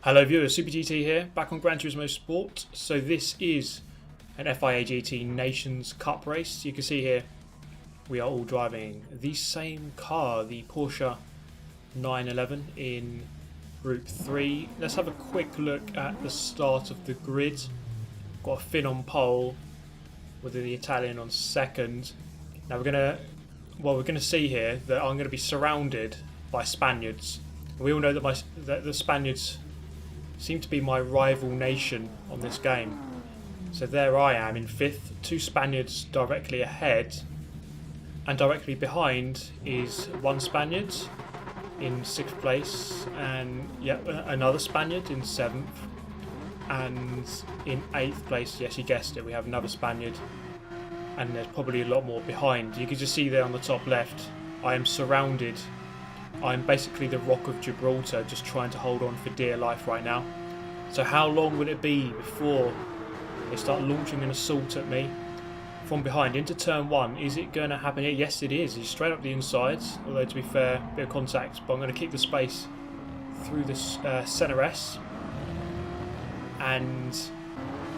Hello viewers, Super GT here, back on Gran Turismo Sport. So this is an F4H GT Nations Cup race. You can see here we are all driving the same car, the Porsche 911 in Group 3. Let's have a quick look at the start of the grid. Got a Finn on pole with the Italian on second. Now we're gonna see here that I'm gonna be surrounded by Spaniards. We all know that the Spaniards seem to be my rival nation on this game. So there I am in 5th, 2 Spaniards directly ahead, and directly behind is 1 Spaniard in 6th place, and another Spaniard in 7th, and in 8th place, yes you guessed it, we have another Spaniard, and there's probably a lot more behind. You can just see there on the top left, I am surrounded. I'm basically the Rock of Gibraltar, just trying to hold on for dear life right now. So how long will it be before they start launching an assault at me from behind into turn 1? Is it going to happen here? Yes it is. He's straight up the insides, although to be fair, a bit of contact, but I'm going to keep the space through this centre S. And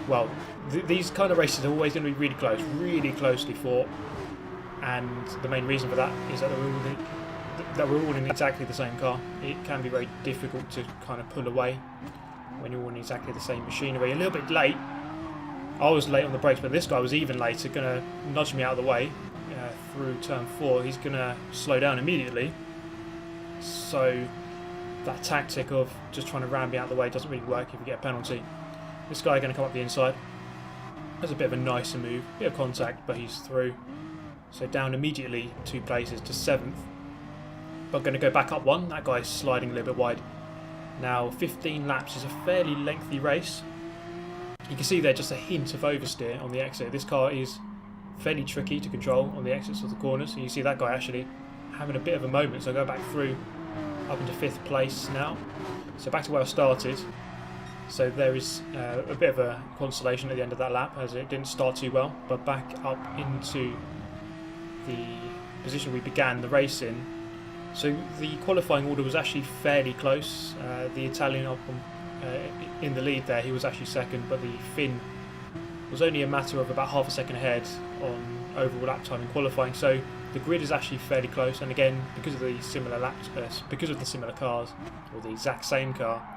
well, these kind of races are always going to be really close, really closely fought, and the main reason for that is that we're all in exactly the same car. It can be very difficult to kind of pull away when you're all in exactly the same machinery. A little bit late. I was late on the brakes, but this guy was even later, going to nudge me out of the way through turn 4. He's going to slow down immediately. So that tactic of just trying to ram me out of the way doesn't really work if you get a penalty. This guy going to come up the inside. That's a bit of a nicer move. Bit of contact, but he's through. So down immediately 2 places to 7th. But I'm going to go back up 1. That guy's sliding a little bit wide. Now 15 laps is a fairly lengthy race. You can see there just a hint of oversteer on the exit. This car is fairly tricky to control on the exits of the corners. So you see that guy actually having a bit of a moment. So I go back through up into 5th place now. So back to where I started. So there is a bit of a consolation at the end of that lap as it didn't start too well. But back up into the position we began the race in. So the qualifying order was actually fairly close. The Italian up in the lead there, he was actually second, but the Finn was only a matter of about half a second ahead on overall lap time in qualifying. So the grid is actually fairly close, and again, because of the similar cars, or the exact same car,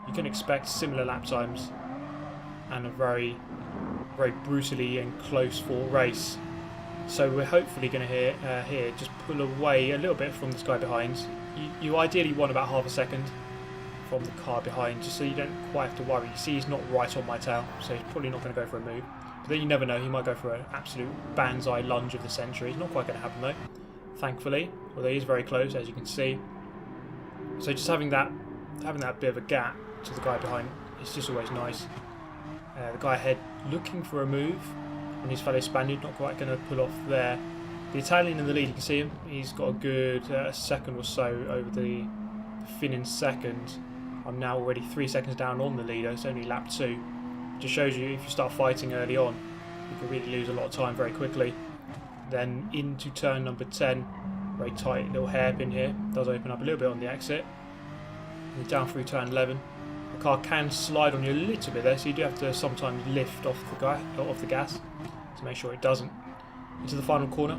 you can expect similar lap times and a very, very brutally and close fought race. So we're hopefully going to here just pull away a little bit from this guy behind. You ideally want about half a second from the car behind, just so you don't quite have to worry. You see he's not right on my tail, so he's probably not going to go for a move. But then you never know, he might go for an absolute banzai lunge of the century. It's not quite going to happen though, thankfully, although he is very close, as you can see. So just having that bit of a gap to the guy behind, it's just always nice. The guy ahead looking for a move on his fellow Spaniard, not quite going to pull off there. The Italian in the lead, you can see him, he's got a good second or so over the Finn in second. I'm now already 3 seconds down on the leader, it's only lap 2. Just shows you if you start fighting early on, you can really lose a lot of time very quickly. Then into turn number 10, very tight little hairpin here, does open up a little bit on the exit. And down through turn 11. The car can slide on you a little bit there, so you do have to sometimes lift off the gas to make sure it doesn't. Into the final corner,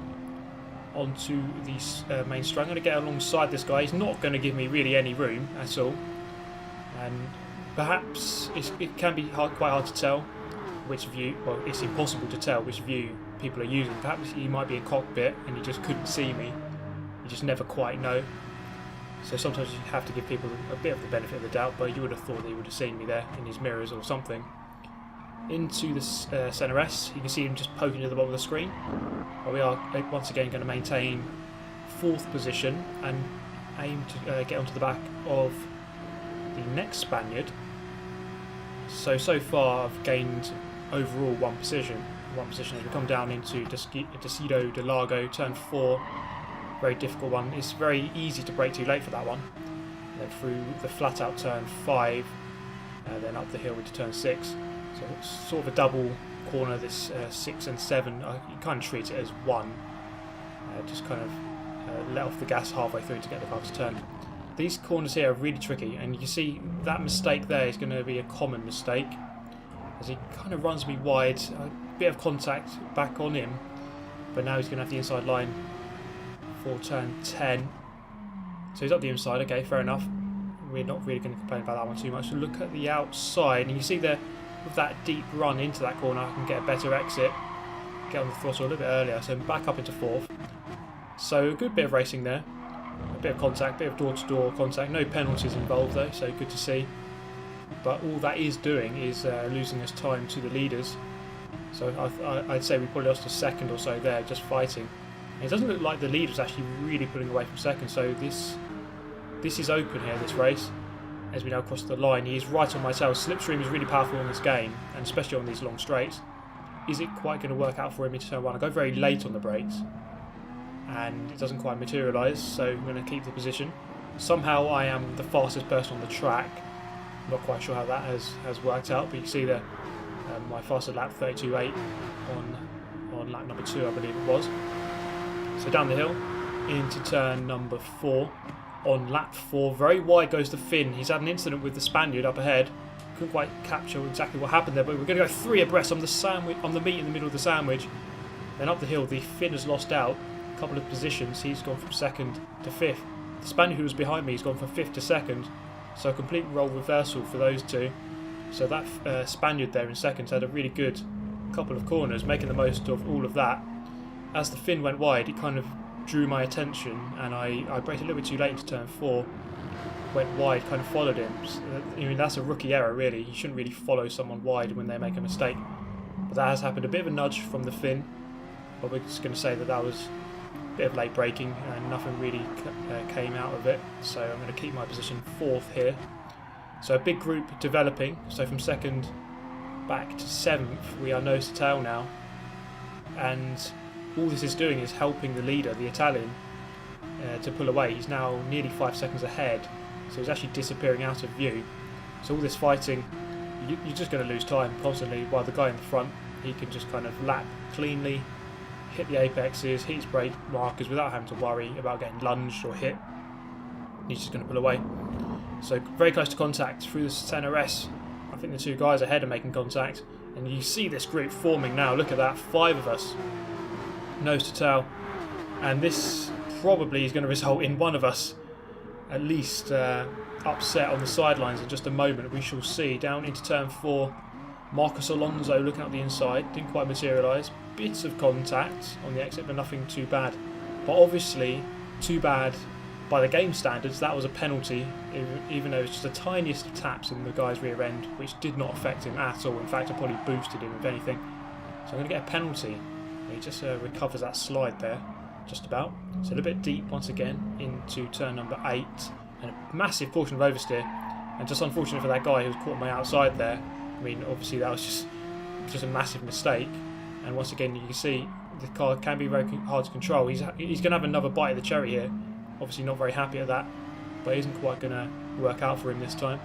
onto the main strung. I'm going to get alongside this guy. He's not going to give me really any room at all, and perhaps it can be quite hard to tell which view, well, it's impossible to tell which view people are using. Perhaps he might be in cockpit and he just couldn't see me. You just never quite know. So sometimes you have to give people a bit of the benefit of the doubt, but you would have thought they would have seen me there in his mirrors or something. Into the centre S, you can see him just poking to the bottom of the screen. But we are once again going to maintain 4th position and aim to get onto the back of the next Spaniard. So far I've gained overall 1 position. As we come down into Decido de Lago, turn 4. Very difficult one. It's very easy to brake too late for that one. Then through the flat out turn 5, then up the hill into turn 6. So it's sort of a double corner, this 6 and 7. You kind of treat it as one. Just kind of let off the gas halfway through to get the car to turn. these corners here are really tricky, and you can see that mistake there is going to be a common mistake, as he kind of runs me wide. A bit of contact back on him, but now he's going to have the inside line for turn 10. So he's up the inside. Okay, fair enough. We're not really going to complain about that one too much. So look at the outside, and you see there, with that deep run into that corner, I can get a better exit, get on the throttle a little bit earlier, so I'm back up into 4th. So a good bit of racing there, a bit of contact, a bit of door-to-door contact, no penalties involved though, so good to see. But all that is doing is losing us time to the leaders. So I'd say we probably lost a second or so there, just fighting. And it doesn't look like the leader's actually really pulling away from second, so this is open here, this race. As we now cross the line, he is right on my tail. Slipstream is really powerful in this game, and especially on these long straights. Is it quite going to work out for him into turn 1? I go very late on the brakes, and it doesn't quite materialise, so I'm going to keep the position. Somehow I am the fastest person on the track. Not quite sure how that has worked out, but you can see there my fastest lap, 32.8 on lap number 2, I believe it was. So down the hill into turn number 4. On lap 4, very wide goes the Finn. He's had an incident with the Spaniard up ahead. Couldn't quite capture exactly what happened there, but we're going to go 3 abreast on the sandwich, on the meat in the middle of the sandwich. Then up the hill, the Finn has lost out a couple of positions. He's gone from 2nd to 5th. The Spaniard who was behind me has gone from 5th to 2nd. So a complete role reversal for those two. So that Spaniard there in 2nd had a really good couple of corners, making the most of all of that. As the Finn went wide, it kind of drew my attention, and I braked a little bit too late into turn 4, went wide, kind of followed him. I mean, that's a rookie error really. You shouldn't really follow someone wide when they make a mistake, but that has happened. A bit of a nudge from the Finn, but we're just going to say that was a bit of late braking and nothing really came out of it, so I'm going to keep my position 4th here. So a big group developing, so from 2nd back to 7th we are nose to tail now, and all this is doing is helping the leader, the Italian, to pull away. He's now nearly 5 seconds ahead, so he's actually disappearing out of view. So all this fighting, you're just going to lose time constantly, while the guy in the front, he can just kind of lap cleanly, hit the apexes, hit his brake markers without having to worry about getting lunged or hit. He's just going to pull away. So very close to contact through the centre S. I think the 2 guys ahead are making contact, and you see this group forming now. Look at that, 5 of us, nose to tail, and this probably is going to result in one of us at least upset on the sidelines in just a moment. We shall see. Down into turn 4, Marcos Alonso looking up the inside, didn't quite materialise. Bits of contact on the exit, but nothing too bad. But obviously too bad by the game standards. That was a penalty, even though it's just the tiniest of taps in the guy's rear end, which did not affect him at all. In fact, it probably boosted him if anything. So I'm going to get a penalty. He just recovers that slide there, just about. So a little bit deep once again into turn number 8, and a massive portion of oversteer, and just unfortunate for that guy who was caught on my outside there. I mean, obviously that was just a massive mistake, and once again you can see the car can be very hard to control. He's going to have another bite of the cherry here, obviously not very happy at that, but it isn't quite going to work out for him this time.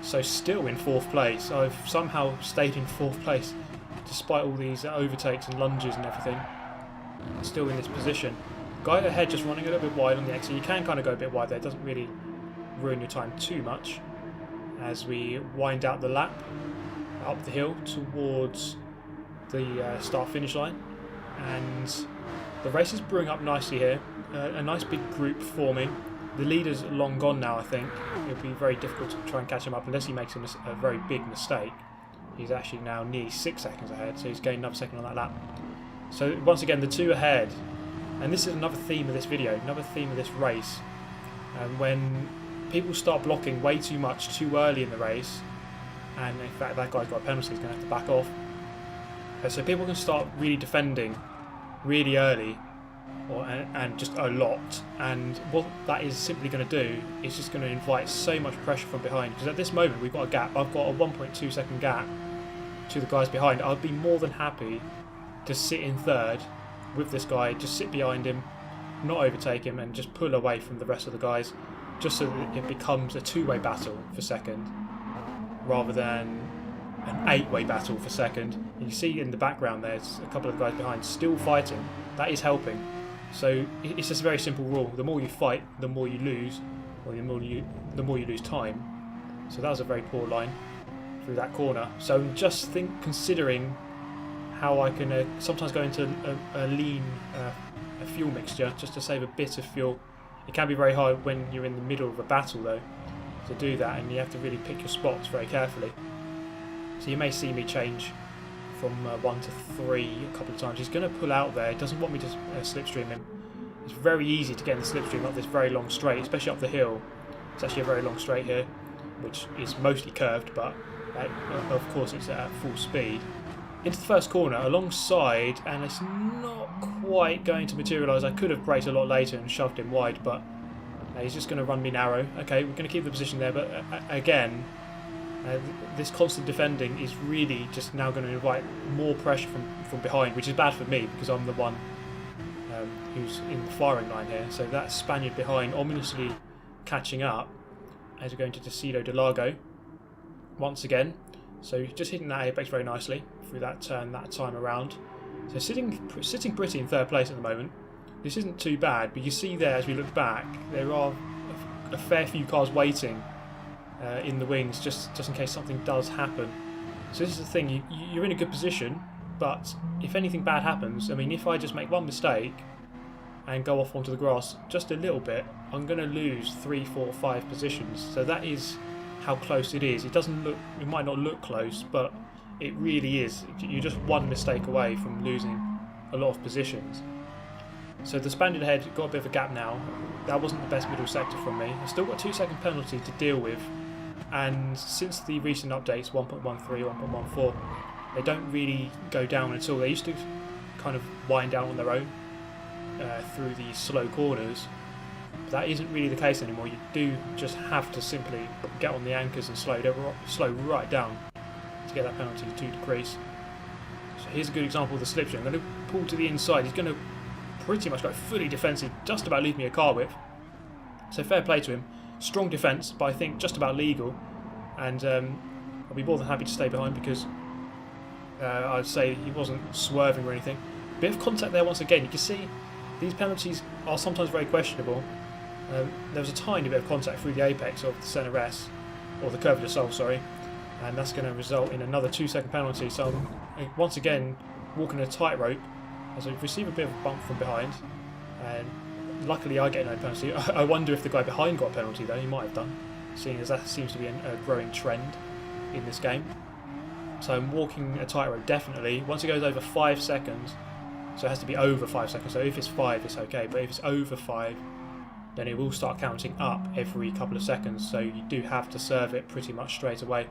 So still in 4th place. I've somehow stayed in 4th place despite all these overtakes and lunges and everything. Still in this position. Guy ahead just running a little bit wide on the exit. You can kind of go a bit wide there, it doesn't really ruin your time too much. As we wind out the lap up the hill towards the start finish line, and the race is brewing up nicely here. A nice big group forming. The leader's long gone now, I think. It'll be very difficult to try and catch him up unless he makes a very big mistake. He's actually now nearly 6 seconds ahead, so he's gained another second on that lap. So once again, the 2 ahead, and this is another theme of this video, another theme of this race. And when people start blocking way too much too early in the race, and in fact that guy's got a penalty, he's going to have to back off. So people can start really defending really early, and just a lot, and what that is simply going to do is just going to invite so much pressure from behind, because at this moment we've got a gap. I've got a 1.2 second gap to the guys behind. I'd be more than happy to sit in 3rd with this guy, just sit behind him, not overtake him, and just pull away from the rest of the guys, just so that it becomes a 2-way battle for 2nd rather than an 8-way battle for 2nd. You see in the background there's a couple of guys behind still fighting. That is helping. So it's just a very simple rule. The more you fight, the more you lose. or the more you lose time. So that was a very poor line through that corner. So I'm just considering how I can sometimes go into a lean fuel mixture just to save a bit of fuel. It can be very hard when you're in the middle of a battle though to do that, and you have to really pick your spots very carefully. So you may see me change from 1 to 3 a couple of times. He's going to pull out there. He doesn't want me to slipstream him. It's very easy to get in the slipstream up this very long straight, especially up the hill. It's actually a very long straight here, which is mostly curved, but of course it's at full speed. Into the first corner, alongside, and it's not quite going to materialise. I could have braked a lot later and shoved him wide, but he's just going to run me narrow. Okay, we're going to keep the position there, but again, this constant defending is really just now going to invite more pressure from behind, which is bad for me because I'm the one who's in the firing line here. So that Spaniard behind ominously catching up as we're going to Interlagos once again. So just hitting that apex very nicely through that turn that time around. So sitting pretty in third place at the moment. This isn't too bad, but you see there as we look back, there are a fair few cars waiting in the wings just in case something does happen. So this is the thing, you're in a good position, but if anything bad happens, I mean, if I just make one mistake and go off onto the grass just a little bit, I'm going to lose 3, 4, 5 positions. So that is how close it is. It might not look close, but it really is. You're just one mistake away from losing a lot of positions. So the Spaniard ahead got a bit of a gap now. That wasn't the best middle sector from me. I've still got a 2-second penalty to deal with, and since the recent updates 1.13, 1.14, they don't really go down at all. They used to kind of wind down on their own through the slow corners. But that isn't really the case anymore. You do just have to simply get on the anchors and slow right down to get that penalty to decrease. So here's a good example of the slipstream. I'm going to pull to the inside. He's going to pretty much go fully defensive, just about leave me a car width. So fair play to him. Strong defence, but I think just about legal. And I'll be more than happy to stay behind because I'd say he wasn't swerving or anything. Bit of contact there once again. You can see these penalties are sometimes very questionable. There was a tiny bit of contact through the apex of the centre S, or the curve de sol, sorry, and that's going to result in another 2-second penalty. So I'm once again walking a tightrope as I receive a bit of a bump from behind, and luckily I get no penalty. I wonder if the guy behind got a penalty though. He might have done, seeing as that seems to be a growing trend in this game. So I'm walking a tightrope definitely. Once it goes over 5 seconds, so it has to be over 5 seconds. So if it's 5, it's okay, but if it's over 5, then it will start counting up every couple of seconds. So you do have to serve it pretty much straight away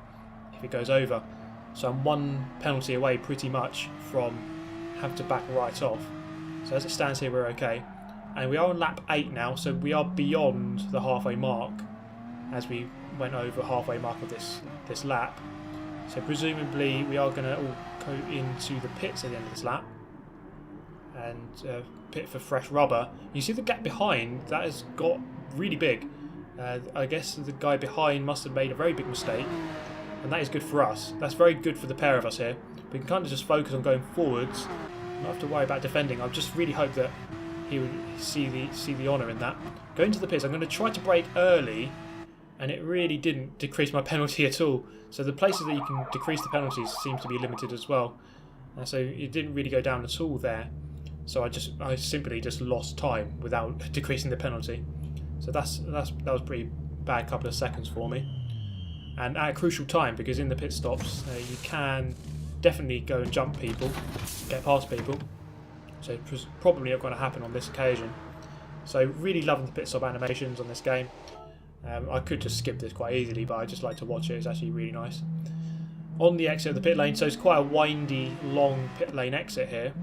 if it goes over. So I'm 1 penalty away pretty much from having to back right off. So as it stands here, we're okay. And we are on lap 8 now, so we are beyond the halfway mark as we went over halfway mark of this lap. So presumably we are going to all go into the pits at the end of this lap and pit for fresh rubber. You see the gap behind, that has got really big. I guess the guy behind must have made a very big mistake, and that is good for us. That's very good for the pair of us here. We can kind of just focus on going forwards, not have to worry about defending. I just really hope that he would see the honour in that. Going to the pits, I'm going to try to brake early, and it really didn't decrease my penalty at all. So the places that you can decrease the penalties seems to be limited as well. So it didn't really go down at all there. So I simply just lost time without decreasing the penalty. So that was a pretty bad couple of seconds for me. And at a crucial time, because in the pit stops you can definitely go and jump people, get past people. So it's probably not going to happen on this occasion. So really loving the pit stop animations on this game. I could just skip this quite easily, but I just like to watch it. It's actually really nice. On the exit of the pit lane, so it's quite a windy, long pit lane exit here.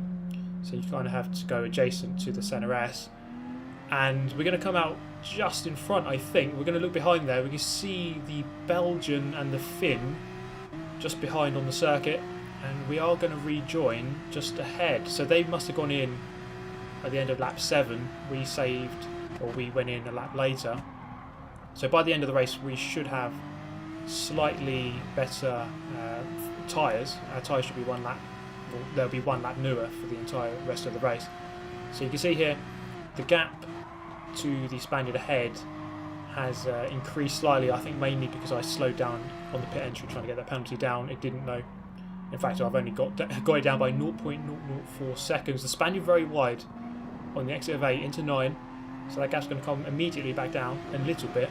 So you kind of have to go adjacent to the centre S. And we're going to come out just in front, I think. We're going to look behind there. We can see the Belgian and the Finn just behind on the circuit. And we are going to rejoin just ahead. So they must have gone in at the end of lap 7. We saved, or we went in a lap later. So by the end of the race, we should have slightly better tyres. Our tyres should be 1 lap. Well, there'll be 1 lap newer for the entire rest of the race. So you can see here, the gap to the Spaniard ahead has increased slightly, I think mainly because I slowed down on the pit entry trying to get that penalty down. It didn't know. In fact, I've only got it down by 0.004 seconds. The Spaniard very wide on the exit of 8 into 9, so that gap's going to come immediately back down a little bit.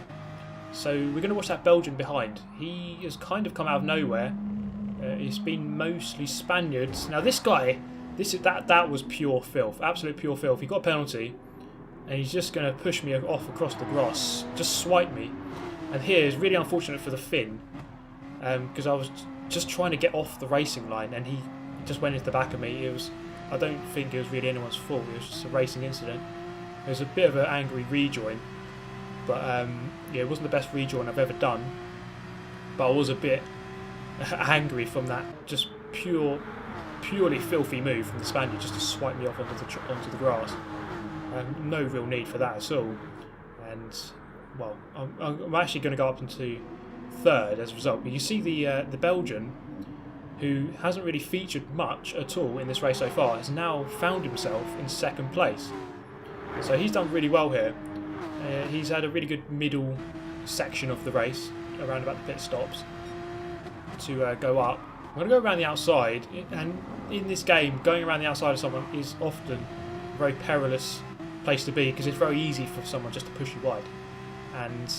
So we're going to watch that Belgian behind. He has kind of come out of nowhere. It's been mostly Spaniards. Now this guy, that was pure filth, absolute pure filth. He got a penalty, and he's just going to push me off across the grass, just swipe me. And here is really unfortunate for the Finn, because I was just trying to get off the racing line, and he just went into the back of me. I don't think it was really anyone's fault. It was just a racing incident. It was a bit of an angry rejoin, but yeah, it wasn't the best rejoin I've ever done. But I was a bit angry from that just purely filthy move from the Spaniard, just to swipe me off onto the grass. No real need for that at all. And well, I'm actually going to go up into third as a result. But you see the Belgian, who hasn't really featured much at all in this race so far, has now found himself in second place. So he's done really well here. He's had a really good middle section of the race around about the pit stops to go up. I'm going to go around the outside, and in this game, going around the outside of someone is often a very perilous place to be, because it's very easy for someone just to push you wide, and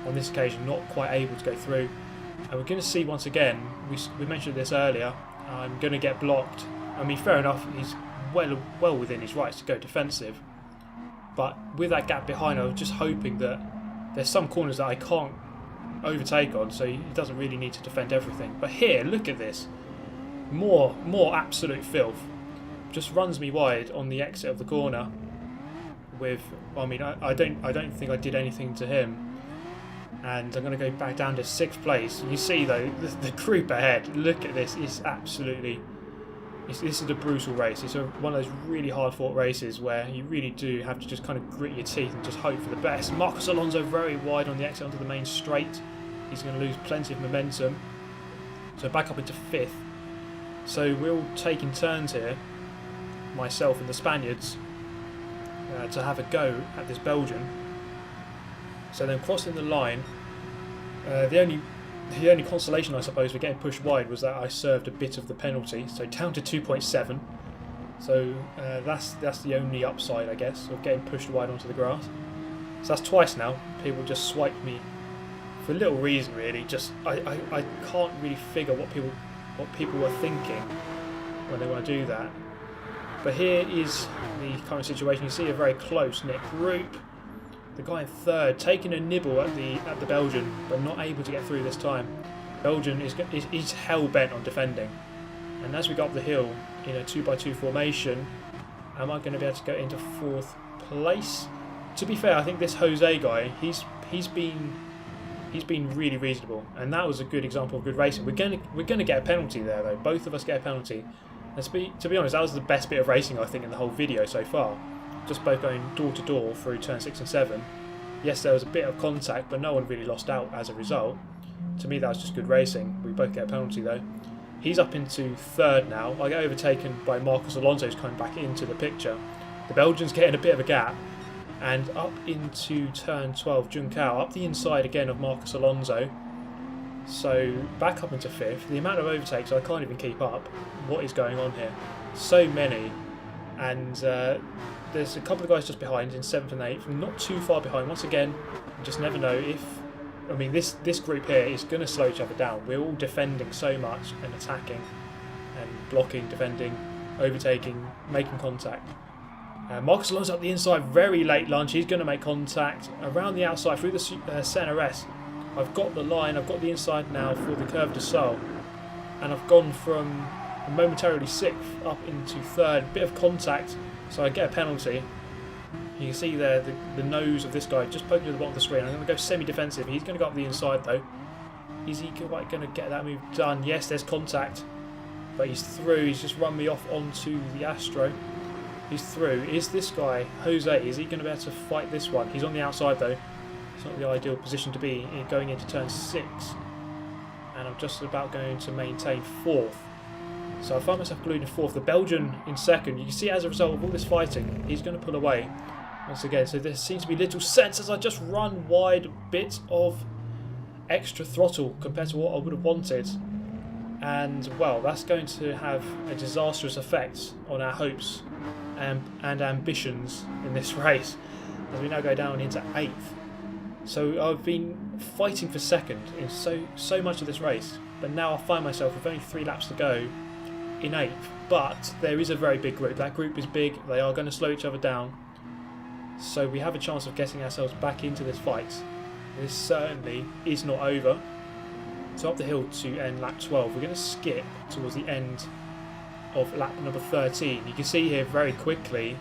on this occasion not quite able to go through. And we're going to see once again, we mentioned this earlier, I'm going to get blocked. I mean, fair enough, he's well within his rights to go defensive, but with that gap behind, I was just hoping that there's some corners that I can't overtake on, so he doesn't really need to defend everything. But here, look at this, more absolute filth. Just runs me wide on the exit of the corner. With, I mean, I don't think I did anything to him, and I'm going to go back down to 6th place. You see though, the group ahead, look at this, it's absolutely, this is a brutal race. It's one of those really hard fought races where you really do have to just kind of grit your teeth and just hope for the best. Marcos Alonso very wide on the exit onto the main straight. He's going to lose plenty of momentum, so back up into 5th. So we're all taking turns here, myself and the Spaniards, to have a go at this Belgian. So then crossing the line, the only consolation I suppose for getting pushed wide was that I served a bit of the penalty, so down to 2.7. So that's the only upside, I guess, of getting pushed wide onto the grass. So that's twice now. People just swiped me for little reason, really. Just I can't really figure what people were thinking when they want to do that. But here is the current situation. You see a very close-knit group. The guy in third taking a nibble at the Belgian, but not able to get through this time. Belgian is hell bent on defending, and as we go up the hill in a 2x2 formation, am I going to be able to go into 4th place? To be fair, I think this Jose guy, he's been really reasonable, and that was a good example of good racing. We're going to get a penalty there though. Both of us get a penalty. And to be honest, that was the best bit of racing I think in the whole video so far. Just both going door to door through turn 6 and 7. Yes, there was a bit of contact, but no one really lost out as a result. To me, that was just good racing. We both get a penalty though. He's up into 3rd now. I get overtaken by Marcos Alonso, who's coming back into the picture. The Belgian's getting a bit of a gap, and up into turn 12, Juncao, up the inside again of Marcos Alonso. So back up into 5th. The amount of overtakes, I can't even keep up. What is going on here? So many, and there's a couple of guys just behind in 7th and 8th, not too far behind. Once again, you just never know if, I mean, this group here is going to slow each other down. We're all defending so much and attacking and blocking, defending, overtaking, making contact. Marcos Alonso up the inside, very late lunge. He's going to make contact around the outside through the CNRS. I've got the line, I've got the inside now for the Curve de Sol, and I've gone from momentarily 6th up into 3rd. Bit of contact, so I get a penalty. You can see there the nose of this guy just poking to the bottom of the screen. I'm going to go semi-defensive. He's going to go up the inside though. Is he quite going to get that move done? Yes, there's contact, but he's through. He's just run me off onto the Astro. He's through. Is this guy, Jose, is he going to be able to fight this one? He's on the outside though. It's not the ideal position to be in going into turn 6. And I'm just about going to maintain 4th. So I find myself glued in 4th. The Belgian in 2nd. You can see as a result of all this fighting, he's going to pull away. once again. So there seems to be little sense as I just run wide, bit of extra throttle compared to what I would have wanted. And well, that's going to have a disastrous effect on our hopes and ambitions in this race, as we now go down into 8th. So I've been fighting for second in so much of this race, but now I find myself with only 3 laps to go in 8th. But there is a very big group. That group is big. They are going to slow each other down. So we have a chance of getting ourselves back into this fight. This certainly is not over. So up the hill to end lap 12. We're going to skip towards the end of lap number 13. You can see here very quickly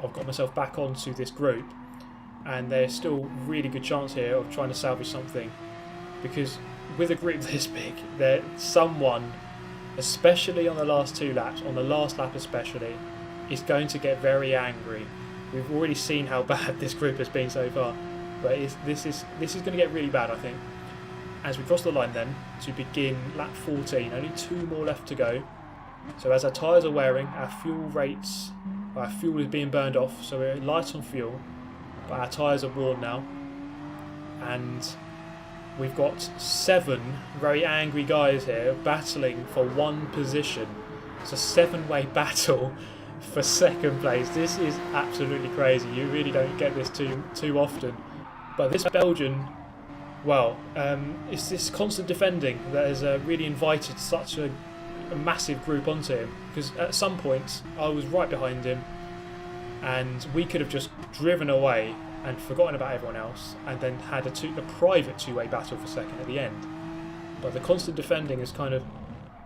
I've got myself back onto this group, and there's still really good chance here of trying to salvage something, because with a group this big, there's someone, especially on the last 2 laps, on the last lap especially, is going to get very angry. We've already seen how bad this group has been so far, but this is going to get really bad, I think. As we cross the line then to begin lap 14, only 2 more left to go. So as our tyres are wearing, our fuel is being burned off, so we're light on fuel, but our tyres are worn now, and we've got 7 very angry guys here battling for 1 position. It's a 7-way battle for second place. This is absolutely crazy. You really don't get this too often. But this Belgian, well, it's this constant defending that has really invited such a massive group onto him, because at some points I was right behind him and we could have just driven away and forgotten about everyone else and then had a private 2-way battle for second at the end. But the constant defending has kind of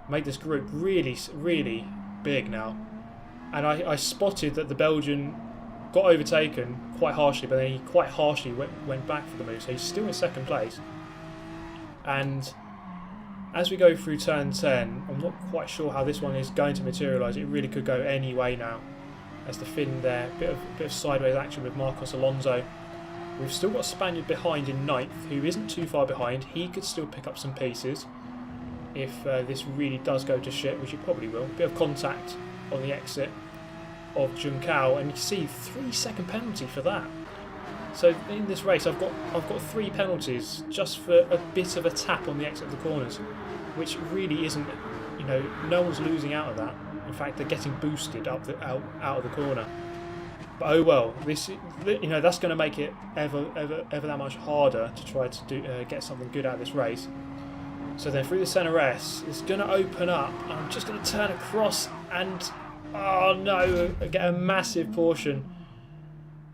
made this group really, really big now. And I spotted that the Belgian got overtaken quite harshly, but then he quite harshly went back for the move, so he's still in second place. And as we go through turn 10, I'm not quite sure how this one is going to materialise. It really could go any way now, as the Finn there, bit of sideways action with Marcos Alonso. We've still got Spaniard behind in 9th, who isn't too far behind. He could still pick up some pieces if this really does go to shit, which it probably will. Bit of contact on the exit of Juncao, and you see 3-second penalty for that. So in this race I've got 3 penalties just for a bit of a tap on the exit of the corners, which really isn't, no one's losing out of that. In fact, they're getting boosted out of the corner. But oh well, this, that's going to make it ever that much harder to try to get something good out of this race. So then through the centre S, it's going to open up. I'm just going to turn across and, oh no, I get a massive portion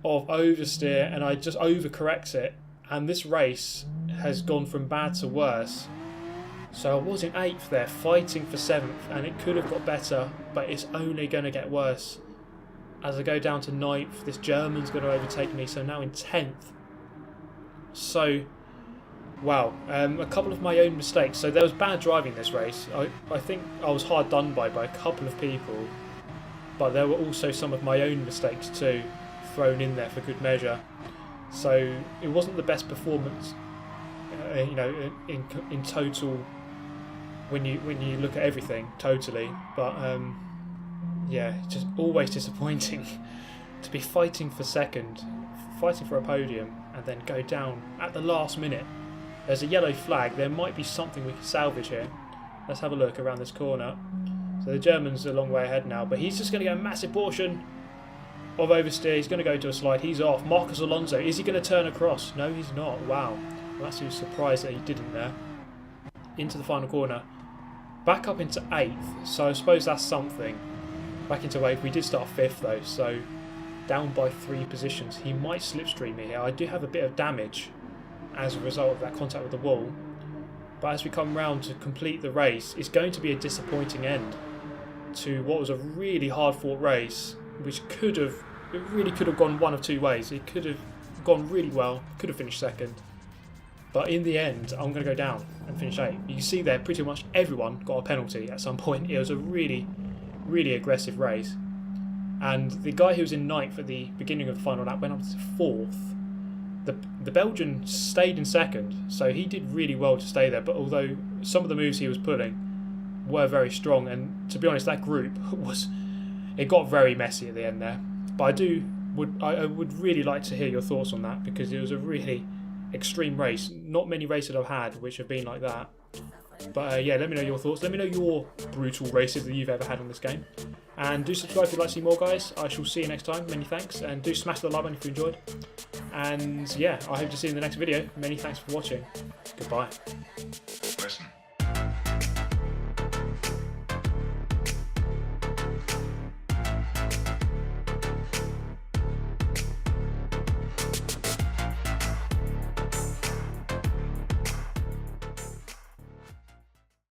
of oversteer and I just overcorrect it. And this race has gone from bad to worse. So I was in 8th there, fighting for 7th, and it could have got better, but it's only going to get worse. As I go down to 9th, this German's going to overtake me, so now in 10th. So, wow, a couple of my own mistakes. So there was bad driving this race. I think I was hard done by a couple of people, but there were also some of my own mistakes too, thrown in there for good measure. So it wasn't the best performance, in total, when you look at everything totally. But yeah, just always disappointing to be fighting for second, fighting for a podium, and then go down at the last minute. There's a yellow flag. There might be something we can salvage here. Let's have a look around this corner. So the German's a long way ahead now, but he's just going to get a massive portion of oversteer. He's going to go into a slide. He's off. Marcos Alonso, is he going to turn across? No, he's not. Wow. I'm actually surprised that he didn't there. Into the final corner. Back up into 8th, so I suppose that's something. Back into 8th. We did start 5th though, so down by 3 positions. He might slipstream me here. I do have a bit of damage as a result of that contact with the wall. But as we come round to complete the race, it's going to be a disappointing end to what was a really hard fought race, which really could have gone one of 2 ways. It could have gone really well, could have finished second. But in the end, I'm going to go down and finish 8th. You can see there, pretty much everyone got a penalty at some point. It was a really, really aggressive race. And the guy who was in 9th at the beginning of the final lap went up to 4th. The Belgian stayed in 2nd, so he did really well to stay there. But although some of the moves he was pulling were very strong, and to be honest, that group it got very messy at the end there. But I do I would really like to hear your thoughts on that, because it was a really extreme race. Not many races I've had which have been like that. But yeah, let me know your thoughts. Let me know your brutal races that you've ever had on this game. And do subscribe if you'd like to see more, guys. I shall see you next time. Many thanks. And do smash the like button if you enjoyed. And yeah, I hope to see you in the next video. Many thanks for watching. Goodbye. Listen.